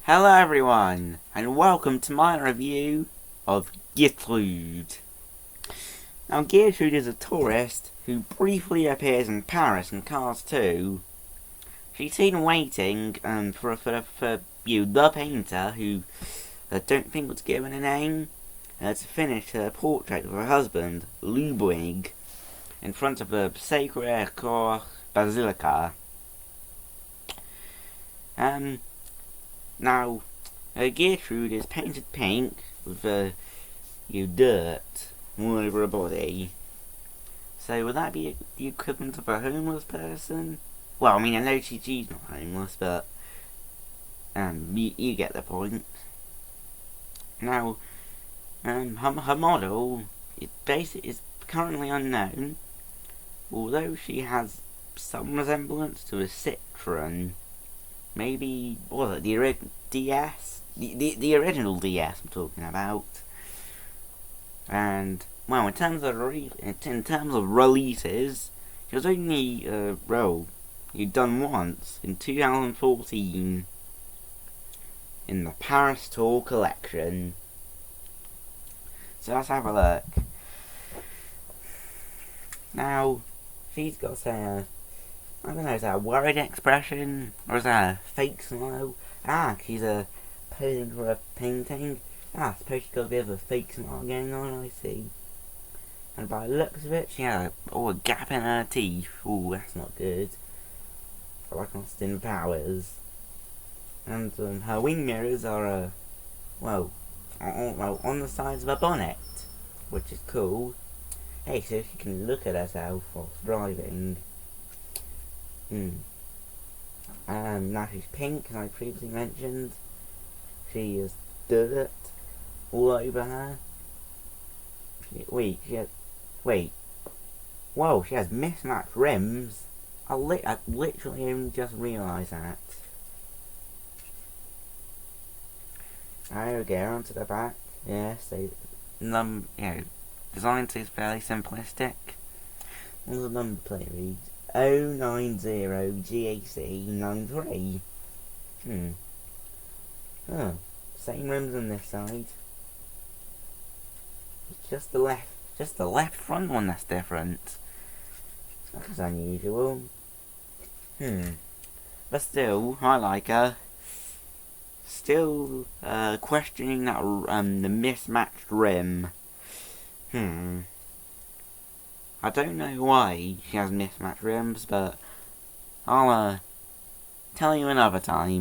Hello everyone, and welcome to my review of Geartrude. Now Geartrude is a tourist who briefly appears in Paris in Cars 2. She's seen waiting for the painter, who I don't think was given a name, to finish her portrait of her husband, Ludwig, in front of the Sacred Coeur Basilica. Now, Geartrude is painted pink with dirt all over her body. So would that be the equivalent of a homeless person? Well, I mean, I know she's not homeless, but you get the point. Now, her model is currently unknown, although she has some resemblance to a Citroen. Maybe, what was it, the DS? The original DS I'm talking about. And, well, in terms of releases, it was only, done once, in 2014, in the Paris Tour collection. So let's have a look. Now, she's got I don't know, is that a worried expression? Or is that a fake smile? She's posing for a painting. I suppose she's got a bit of a fake smile going on, I see. And by the looks of it, she has a gap in her teeth. Ooh, that's not good. Like Austin Powers. And her wing mirrors are, on the sides of her bonnet, which is cool. Hey, so she can look at herself whilst driving. Now she's pink, as I previously mentioned. She has dirt all over her. Whoa, she has mismatched rims. I literally only just realised that. There we go, onto the back. Yes, design is fairly simplistic. What does the number plate read? 090GAC93. Same rims on this side. It's just the left front one that's different. That's unusual. But still, I like her. Still, questioning that the mismatched rim. I don't know why she has mismatched rims, but I'll tell you another time.